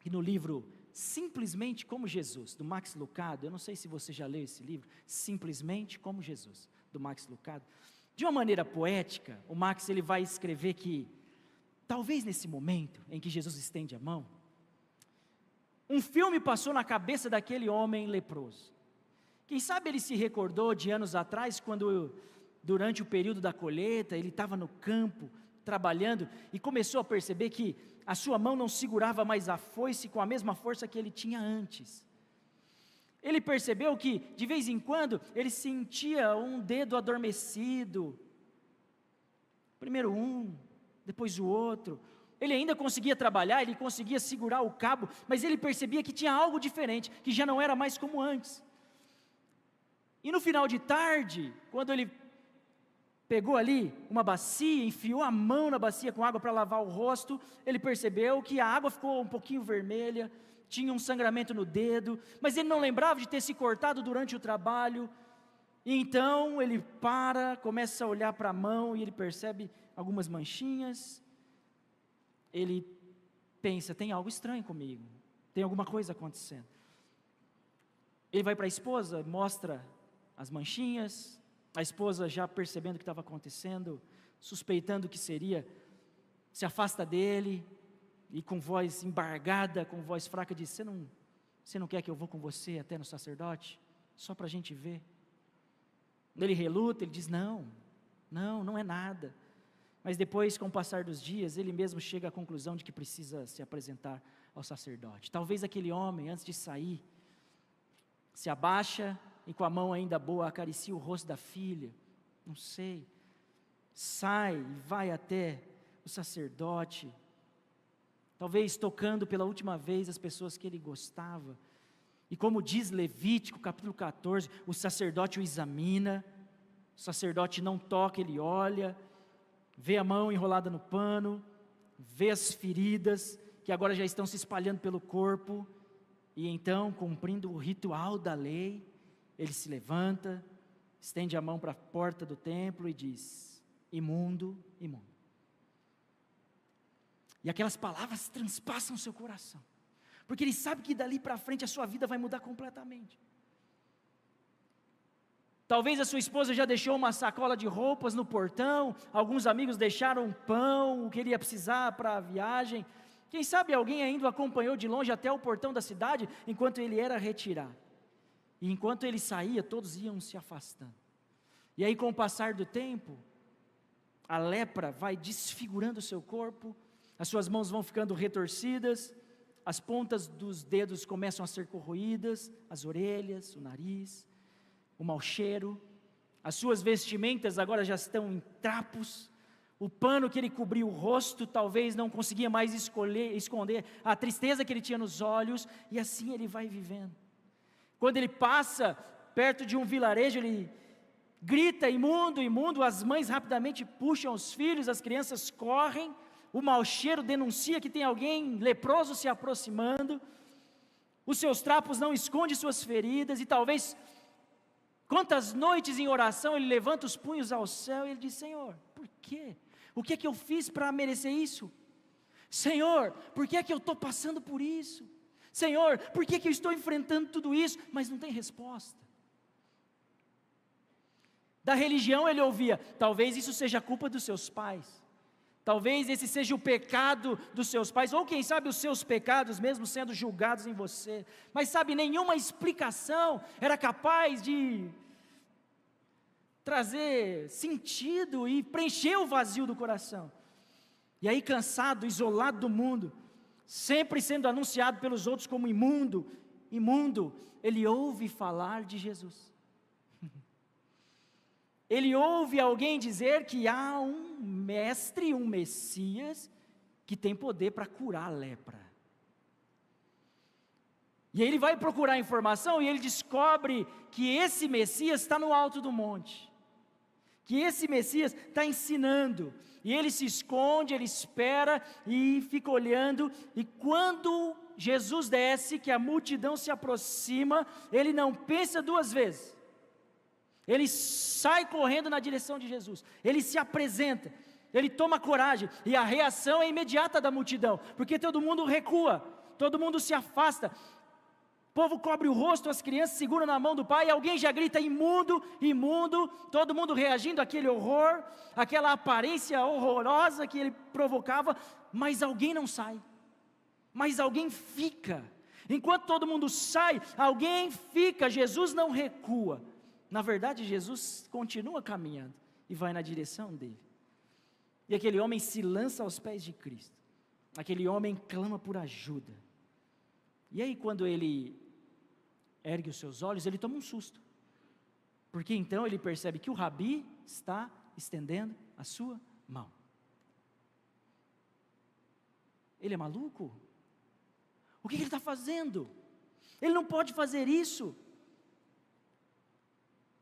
que no livro Simplesmente como Jesus, do Max Lucado, eu não sei se você já leu esse livro, Simplesmente como Jesus, do Max Lucado, de uma maneira poética, o Max ele vai escrever que talvez nesse momento em que Jesus estende a mão, um filme passou na cabeça daquele homem leproso. Quem sabe ele se recordou de anos atrás, quando durante o período da colheita, ele estava no campo, trabalhando, e começou a perceber que a sua mão não segurava mais a foice com a mesma força que ele tinha antes. Ele percebeu que, de vez em quando, ele sentia um dedo adormecido, primeiro um, depois o outro. Ele ainda conseguia trabalhar, ele conseguia segurar o cabo, mas ele percebia que tinha algo diferente, que já não era mais como antes. E no final de tarde, quando ele pegou ali uma bacia, enfiou a mão na bacia com água para lavar o rosto, ele percebeu que a água ficou um pouquinho vermelha, tinha um sangramento no dedo, mas ele não lembrava de ter se cortado durante o trabalho. E então ele começa a olhar para a mão e ele percebe algumas manchinhas. Ele pensa, tem algo estranho comigo, tem alguma coisa acontecendo. Ele vai para a esposa, mostra as manchinhas. A esposa, já percebendo o que estava acontecendo, suspeitando que seria, se afasta dele, e com voz embargada, com voz fraca, diz, você não quer que eu vou com você até no sacerdote? Só para a gente ver. Ele reluta, ele diz, não é nada. Mas depois, com o passar dos dias, ele mesmo chega à conclusão de que precisa se apresentar ao sacerdote. Talvez aquele homem, antes de sair, se abaixa e com a mão ainda boa acaricia o rosto da filha, não sei, sai e vai até o sacerdote, talvez tocando pela última vez as pessoas que ele gostava, e como diz Levítico capítulo 14, o sacerdote o examina, o sacerdote não toca, ele olha, vê a mão enrolada no pano, vê as feridas, que agora já estão se espalhando pelo corpo, e então, cumprindo o ritual da lei, ele se levanta, estende a mão para a porta do templo e diz, imundo, imundo. E aquelas palavras transpassam o seu coração, porque ele sabe que dali para frente a sua vida vai mudar completamente. Talvez a sua esposa já deixou uma sacola de roupas no portão, alguns amigos deixaram pão, o que ele ia precisar para a viagem. Quem sabe alguém ainda o acompanhou de longe até o portão da cidade, enquanto ele era retirado. E enquanto ele saía, todos iam se afastando. E aí, com o passar do tempo, a lepra vai desfigurando o seu corpo, as suas mãos vão ficando retorcidas, as pontas dos dedos começam a ser corroídas, as orelhas, o nariz, o mau cheiro, as suas vestimentas agora já estão em trapos, o pano que ele cobriu o rosto talvez não conseguia mais esconder a tristeza que ele tinha nos olhos, e assim ele vai vivendo. Quando ele passa perto de um vilarejo, ele grita, imundo, imundo, as mães rapidamente puxam os filhos, as crianças correm, o mau cheiro denuncia que tem alguém leproso se aproximando, os seus trapos não escondem suas feridas, e talvez, quantas noites em oração, ele levanta os punhos ao céu, e ele diz, Senhor, por quê? O que é que eu fiz para merecer isso? Senhor, por que é que eu estou passando por isso? Senhor, por que eu estou enfrentando tudo isso? Mas não tem resposta. Da religião ele ouvia, talvez isso seja culpa dos seus pais, talvez esse seja o pecado dos seus pais, ou quem sabe os seus pecados mesmo sendo julgados em você, mas sabe, nenhuma explicação era capaz de trazer sentido e preencher o vazio do coração. E aí, cansado, isolado do mundo, sempre sendo anunciado pelos outros como imundo, ele ouve falar de Jesus. Ele ouve alguém dizer que há um mestre, um Messias, que tem poder para curar a lepra. E aí ele vai procurar informação e ele descobre que esse Messias está no alto do monte, que esse Messias está ensinando, e ele se esconde, ele espera e fica olhando, e quando Jesus desce, que a multidão se aproxima, ele não pensa duas vezes, ele sai correndo na direção de Jesus, ele se apresenta, ele toma coragem, e a reação é imediata da multidão, porque todo mundo recua, todo mundo se afasta, o povo cobre o rosto, as crianças seguram na mão do pai, e alguém já grita imundo, imundo, todo mundo reagindo àquele horror, àquela aparência horrorosa que ele provocava, mas alguém não sai, mas alguém fica, enquanto todo mundo sai, alguém fica, Jesus não recua, na verdade Jesus continua caminhando, e vai na direção dele, e aquele homem se lança aos pés de Cristo, aquele homem clama por ajuda, e aí quando ele ergue os seus olhos, ele toma um susto, porque então ele percebe que o Rabi está estendendo a sua mão. Ele é maluco? O que ele está fazendo? Ele não pode fazer isso,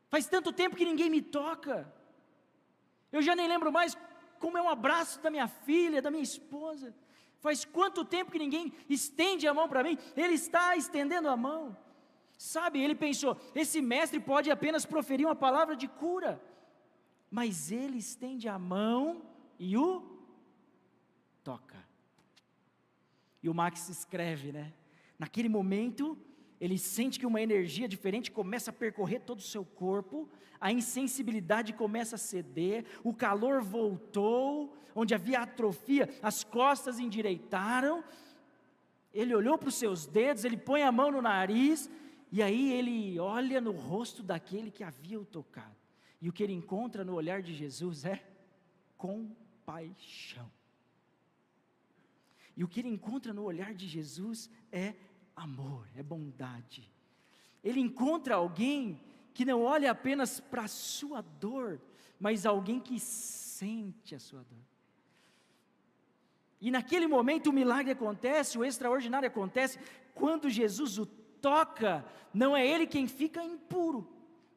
faz tanto tempo que ninguém me toca, eu já nem lembro mais como é um abraço da minha filha, da minha esposa, faz quanto tempo que ninguém estende a mão para mim, ele está estendendo a mão, sabe, ele pensou, esse mestre pode apenas proferir uma palavra de cura, mas ele estende a mão e o toca, e o Max escreve, naquele momento, ele sente que uma energia diferente começa a percorrer todo o seu corpo, a insensibilidade começa a ceder, o calor voltou, onde havia atrofia, as costas endireitaram, ele olhou para os seus dedos, ele põe a mão no nariz, e aí ele olha no rosto daquele que havia o tocado, e o que ele encontra no olhar de Jesus é compaixão, e o que ele encontra no olhar de Jesus é amor, é bondade, ele encontra alguém que não olha apenas para a sua dor, mas alguém que sente a sua dor, e naquele momento o milagre acontece, o extraordinário acontece, quando Jesus o toca, não é ele quem fica impuro,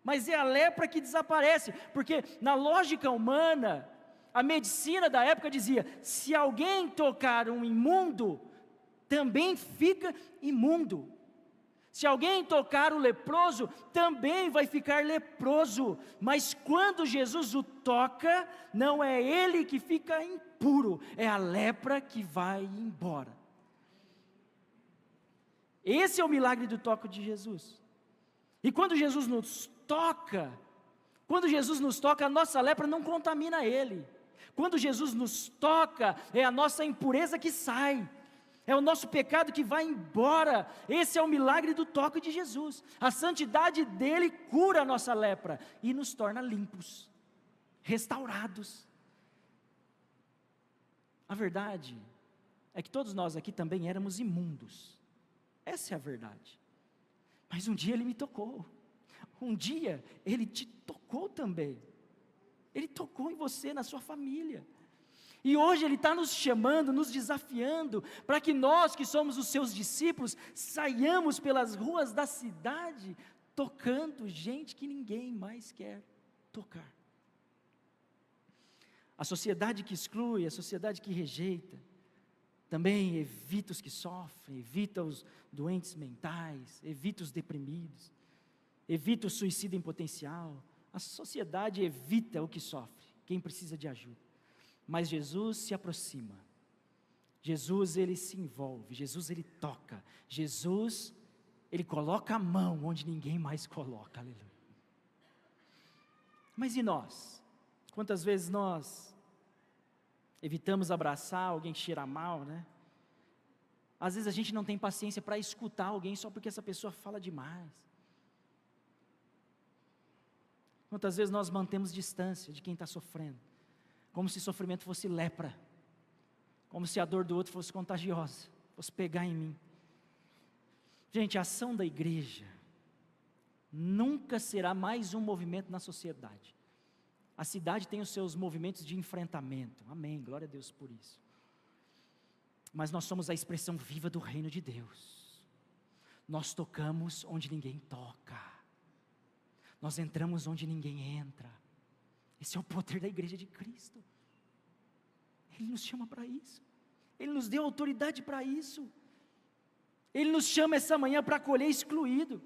mas é a lepra que desaparece, porque na lógica humana, a medicina da época dizia, se alguém tocar um imundo, também fica imundo, se alguém tocar o leproso, também vai ficar leproso, mas quando Jesus o toca, não é ele que fica impuro, é a lepra que vai embora. Esse é o milagre do toque de Jesus, e quando Jesus nos toca, a nossa lepra não contamina ele, quando Jesus nos toca, é a nossa impureza que sai, é o nosso pecado que vai embora, esse é o milagre do toque de Jesus, a santidade dele cura a nossa lepra, e nos torna limpos, restaurados. A verdade é que todos nós aqui também éramos imundos, essa é a verdade, mas um dia ele me tocou, um dia ele te tocou também, ele tocou em você, na sua família, e hoje ele está nos chamando, nos desafiando, para que nós que somos os seus discípulos, saiamos pelas ruas da cidade, tocando gente que ninguém mais quer tocar. A sociedade que exclui, a sociedade que rejeita, também evita os que sofrem, evita os doentes mentais, evita os deprimidos, evita o suicídio em potencial. A sociedade evita o que sofre, quem precisa de ajuda. Mas Jesus se aproxima, Jesus ele se envolve, Jesus ele toca, Jesus ele coloca a mão onde ninguém mais coloca, aleluia. Mas e nós? Quantas vezes nós evitamos abraçar alguém que cheira mal, Às vezes a gente não tem paciência para escutar alguém só porque essa pessoa fala demais. Quantas vezes nós mantemos distância de quem está sofrendo, como se sofrimento fosse lepra, como se a dor do outro fosse contagiosa, fosse pegar em mim. Gente, a ação da igreja nunca será mais um movimento na sociedade. A cidade tem os seus movimentos de enfrentamento, amém, glória a Deus por isso. Mas nós somos a expressão viva do reino de Deus. Nós tocamos onde ninguém toca. Nós entramos onde ninguém entra. Esse é o poder da igreja de Cristo. Ele nos chama para isso. Ele nos deu autoridade para isso. Ele nos chama essa manhã para acolher excluído.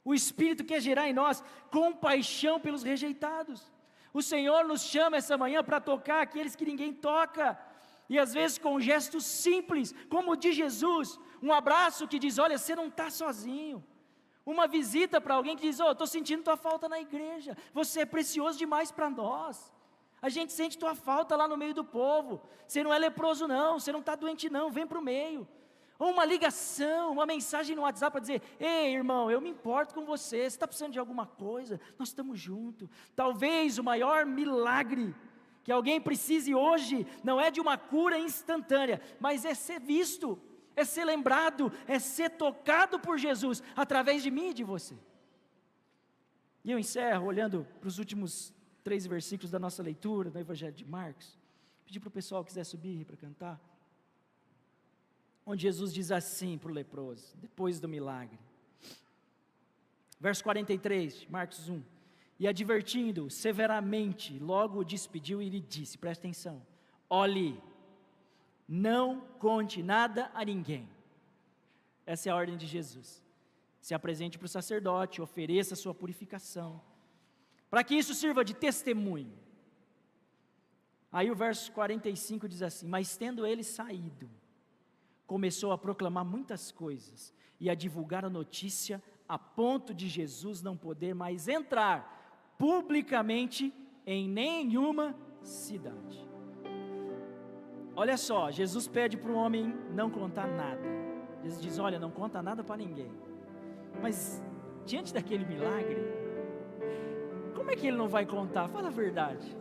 O Espírito quer gerar em nós compaixão pelos rejeitados. O Senhor nos chama essa manhã para tocar aqueles que ninguém toca. E às vezes com gestos simples, como o de Jesus. Um abraço que diz, olha, você não está sozinho. Uma visita para alguém que diz, estou sentindo tua falta na igreja. Você é precioso demais para nós. A gente sente tua falta lá no meio do povo. Você não é leproso não, você não está doente não, vem para o meio. Ou uma ligação, uma mensagem no WhatsApp para dizer, ei irmão, eu me importo com você está precisando de alguma coisa, nós estamos juntos. Talvez o maior milagre que alguém precise hoje, não é de uma cura instantânea, mas é ser visto, é ser lembrado, é ser tocado por Jesus, através de mim e de você. E eu encerro olhando para os últimos 3 versículos da nossa leitura, do Evangelho de Marcos. Pedir para o pessoal que quiser subir para cantar. Onde Jesus diz assim para o leproso, depois do milagre. Verso 43, Marcos 1. E advertindo-o severamente, logo o despediu e lhe disse, presta atenção, olhe, não conte nada a ninguém. Essa é a ordem de Jesus. Se apresente para o sacerdote, ofereça a sua purificação, para que isso sirva de testemunho. Aí o verso 45 diz assim, mas tendo ele saído, começou a proclamar muitas coisas, e a divulgar a notícia, a ponto de Jesus não poder mais entrar publicamente em nenhuma cidade. Olha só, Jesus pede para o homem não contar nada. Jesus diz, olha, não conta nada para ninguém. Mas, diante daquele milagre, como é que ele não vai contar? Fala a verdade.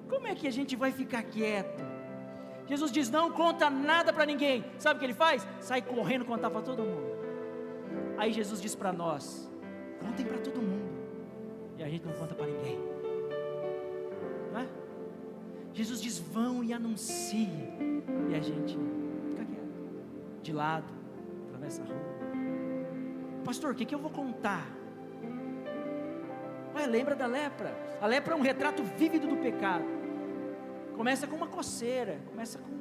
Como é que a gente vai ficar quieto? Jesus diz, não conta nada para ninguém. Sabe o que ele faz? Sai correndo contar para todo mundo. Aí Jesus diz para nós, contem para todo mundo. E a gente não conta para ninguém. Não é? Jesus diz, vão e anunciem. E a gente fica quieto, de lado, atravessa a rua. Pastor, o que eu vou contar? Ué, lembra da lepra? A lepra é um retrato vívido do pecado. Começa com uma coceira, começa com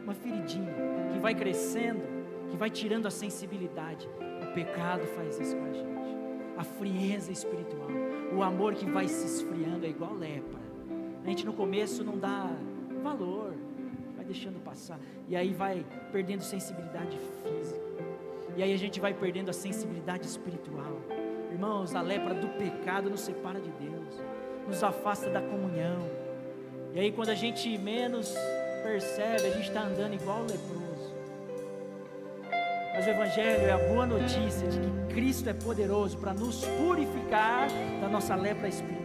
uma feridinha, que vai crescendo, que vai tirando a sensibilidade. O pecado faz isso com a gente. A frieza espiritual, o amor que vai se esfriando é igual lepra. A gente no começo não dá valor, vai deixando passar, e aí vai perdendo sensibilidade física, e aí a gente vai perdendo a sensibilidade espiritual. Irmãos, a lepra do pecado nos separa de Deus, nos afasta da comunhão, e aí quando a gente menos percebe, a gente está andando igual leproso. Mas o Evangelho é a boa notícia de que Cristo é poderoso para nos purificar da nossa lepra espiritual.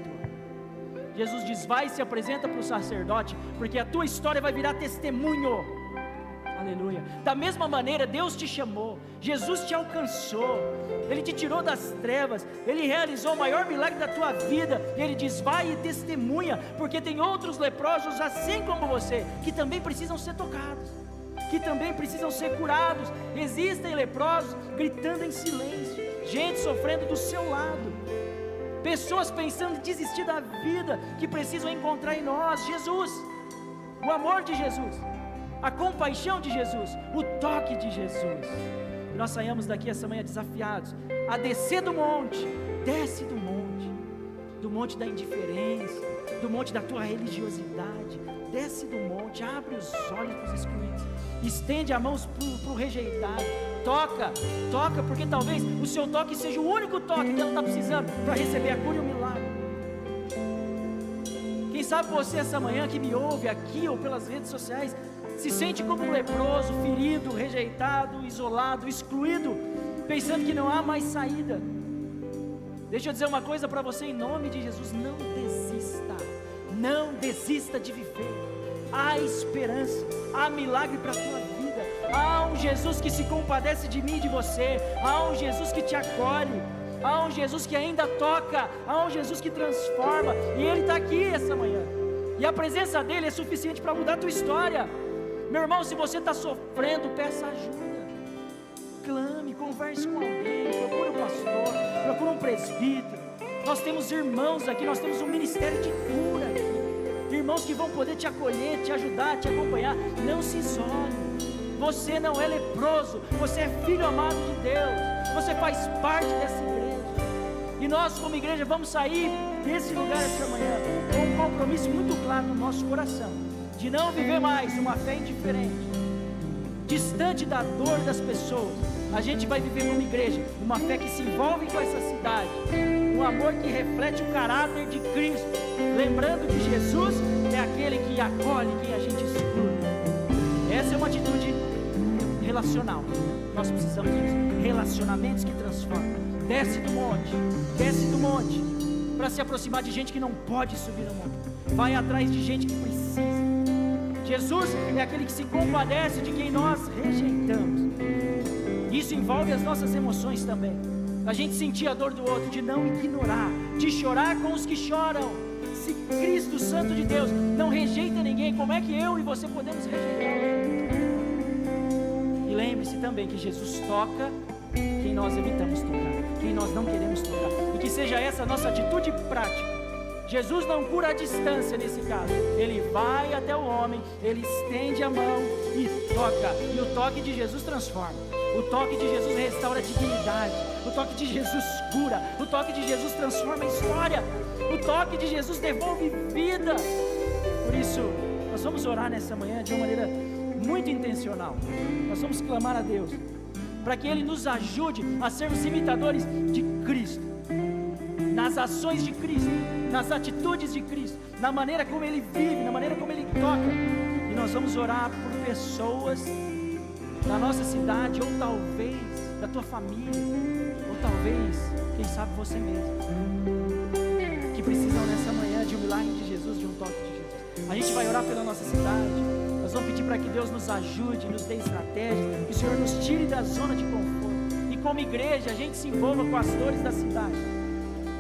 Jesus diz, vai e se apresenta para o sacerdote, porque a tua história vai virar testemunho. Aleluia. Da mesma maneira, Deus te chamou, Jesus te alcançou, Ele te tirou das trevas, Ele realizou o maior milagre da tua vida, e Ele diz, vai e testemunha, porque tem outros leprosos assim como você, que também precisam ser tocados, que também precisam ser curados. Existem leprosos gritando em silêncio, gente sofrendo do seu lado, pessoas pensando em desistir da vida, que precisam encontrar em nós Jesus, o amor de Jesus, a compaixão de Jesus, o toque de Jesus. Nós saímos daqui essa manhã desafiados a descer do monte, desce do monte da indiferença, do monte da tua religiosidade, desce do monte, abre os olhos para os excluídos, estende a mão para o rejeitado, toca, porque talvez o seu toque seja o único toque que ela está precisando para receber a cura e o milagre. Quem sabe você essa manhã que me ouve aqui ou pelas redes sociais, se sente como um leproso, ferido, rejeitado, isolado, excluído, pensando que não há mais saída. Deixa eu dizer uma coisa para você em nome de Jesus, não desista de viver. Há esperança, há milagre para a tua vida, há um Jesus que se compadece de mim e de você, há um Jesus que te acolhe, há um Jesus que ainda toca, há um Jesus que transforma, e Ele está aqui essa manhã, e a presença dEle é suficiente para mudar a tua história. Meu irmão, se você está sofrendo, peça ajuda, clame, converse com alguém, procure um pastor, procure um presbítero, Nós temos irmãos aqui, nós temos um ministério de cura aqui. Irmãos que vão poder te acolher, te ajudar, te acompanhar. Não se isole. Você não é leproso, você é filho amado de Deus. Você faz parte dessa igreja. E nós, como igreja, vamos sair desse lugar essa manhã com um compromisso muito claro no nosso coração, de não viver mais uma fé indiferente, distante da dor das pessoas. A gente vai viver como igreja uma fé que se envolve com essa cidade, um amor que reflete o caráter de Cristo, lembrando que Jesus é aquele que acolhe quem a gente exclui. Essa é uma atitude relacional. Nós precisamos disso, relacionamentos que transformam. Desce do monte para se aproximar de gente que não pode subir no monte. Vai atrás de gente que precisa. Jesus é aquele que se compadece de quem nós rejeitamos. Isso envolve as nossas emoções também. A gente sentir a dor do outro, de não ignorar, de chorar com os que choram. Se Cristo, Santo de Deus, não rejeita ninguém, como é que eu e você podemos rejeitar? E lembre-se também que Jesus toca quem nós evitamos tocar, quem nós não queremos tocar, e que seja essa a nossa atitude prática. Jesus não cura a distância nesse caso, Ele vai até o homem, Ele estende a mão e toca, e o toque de Jesus transforma, o toque de Jesus restaura a dignidade, o toque de Jesus cura, o toque de Jesus transforma a história, o toque de Jesus devolve vida. Por isso, nós vamos orar nessa manhã de uma maneira muito intencional. Nós vamos clamar a Deus para que Ele nos ajude a sermos imitadores de Cristo, nas ações de Cristo, nas atitudes de Cristo, na maneira como Ele vive, na maneira como Ele toca. E nós vamos orar por pessoas da nossa cidade, ou talvez da tua família, ou talvez, quem sabe, você mesmo, que precisam nessa manhã de um milagre de Jesus, de um toque de Jesus. A gente vai orar pela nossa cidade. Nós vamos pedir para que Deus nos ajude, nos dê estratégias, que o Senhor nos tire da zona de conforto, e como igreja a gente se envolva com as dores da cidade.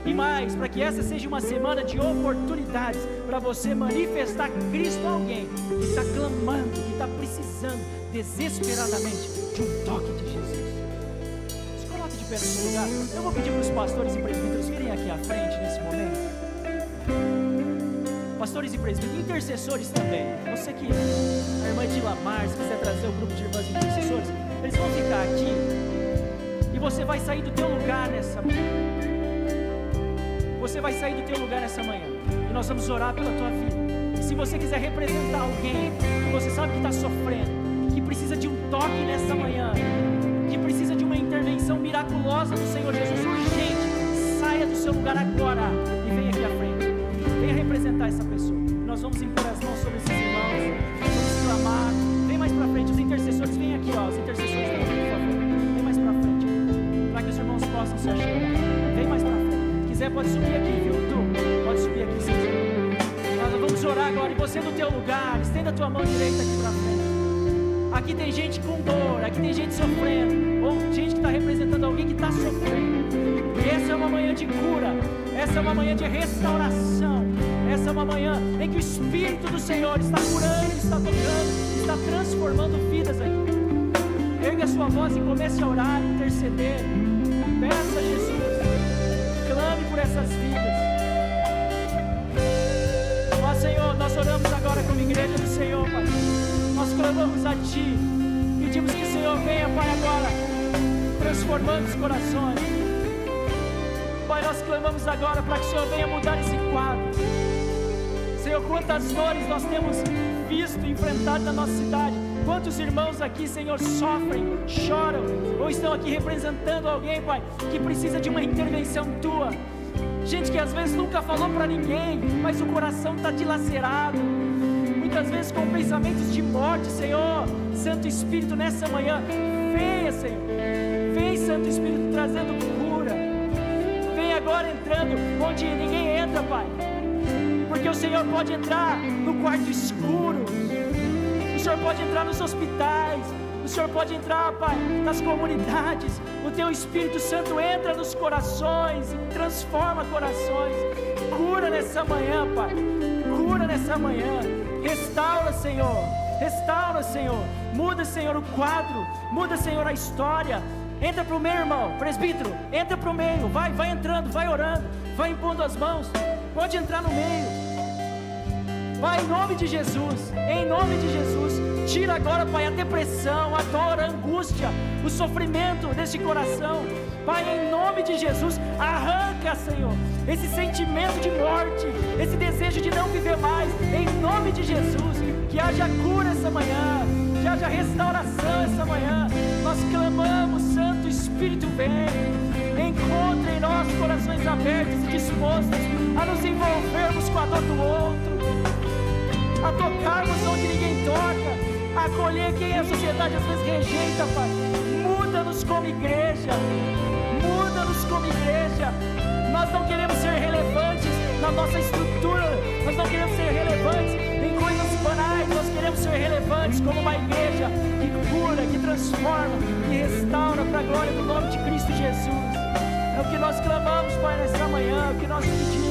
E mais, para que essa seja uma semana de oportunidades para você manifestar Cristo a alguém que está clamando, que está precisando desesperadamente de um toque de Jesus. Se coloque de pé no seu lugar. Eu vou pedir para os pastores e presbíteros virem aqui à frente nesse momento. Pastores e presbíteros, intercessores também. Você que, a irmã de Lamar, se quiser trazer o grupo de irmãs intercessores, eles vão ficar aqui. E você vai sair do teu lugar nessa manhã. Você vai sair do teu lugar nessa manhã. E nós vamos orar pela tua vida. E se você quiser representar alguém que você sabe que está sofrendo, que precisa de um toque nessa manhã, que precisa de uma intervenção miraculosa do Senhor Jesus, urgente, saia do seu lugar agora e venha aqui à frente. Venha representar essa pessoa. Nós vamos impor as mãos sobre esses irmãos, vamos clamar. Vem mais pra frente, os intercessores, vem aqui, ó, os intercessores também, por favor. Vem mais pra frente, para que os irmãos possam se achegar. Vem mais pra frente. Se quiser pode subir aqui, viu? Tu pode subir aqui, se quiser. Nós vamos orar agora, e você no teu lugar, estenda a tua mão direita aqui pra frente. Aqui tem gente com dor, aqui tem gente sofrendo, ou gente que está representando alguém que está sofrendo. E essa é uma manhã de cura, essa é uma manhã de restauração, essa é uma manhã em que o Espírito do Senhor está curando, está tocando, está transformando vidas aqui. Ergue a sua voz e comece a orar, interceder. Peça a Jesus, clame por essas vidas. Ó Senhor, nós oramos agora como igreja do Senhor, Pai. Nós clamamos a Ti, pedimos que o Senhor venha, Pai, agora, transformando os corações. Pai, nós clamamos agora para que o Senhor venha mudar esse quadro. Senhor, quantas dores nós temos visto e enfrentado na nossa cidade. Quantos irmãos aqui, Senhor, sofrem, choram, ou estão aqui representando alguém, Pai, que precisa de uma intervenção Tua. Gente que às vezes nunca falou para ninguém, mas o coração está dilacerado, muitas vezes com pensamentos de morte. Senhor, Santo Espírito, nessa manhã, venha, Senhor, vem, Santo Espírito, trazendo cura. Vem agora entrando onde ninguém entra, Pai, porque o Senhor pode entrar no quarto escuro, o Senhor pode entrar nos hospitais, o Senhor pode entrar, Pai, nas comunidades. O Teu Espírito Santo entra nos corações e transforma corações. Cura nessa manhã, Pai, cura nessa manhã. Restaura, Senhor, restaura, Senhor. Muda, Senhor, o quadro, muda, Senhor, a história. Entra para o meio, irmão, presbítero, entra para o meio, vai entrando, vai orando, vai impondo as mãos, pode entrar no meio. Pai, em nome de Jesus, tira agora, Pai, a depressão, a dor, a angústia, o sofrimento deste coração. Pai, em nome de Jesus, arranca, Senhor, esse sentimento de morte, esse desejo de não viver mais, em nome de Jesus. Que haja cura essa manhã, que haja restauração essa manhã. Nós clamamos, Santo Espírito, vem, encontre em nós corações abertos e dispostos a nos envolvermos com a dor do outro, a tocarmos onde ninguém toca, a acolher quem a sociedade às vezes rejeita, Pai. Muda-nos como igreja, nós não queremos ser relevantes na nossa estrutura, nós não queremos ser relevantes em coisas banais, nós queremos ser relevantes como uma igreja que cura, que transforma, que restaura para a glória do nome de Cristo Jesus. É o que nós clamamos, Pai, nessa manhã, é o que nós pedimos.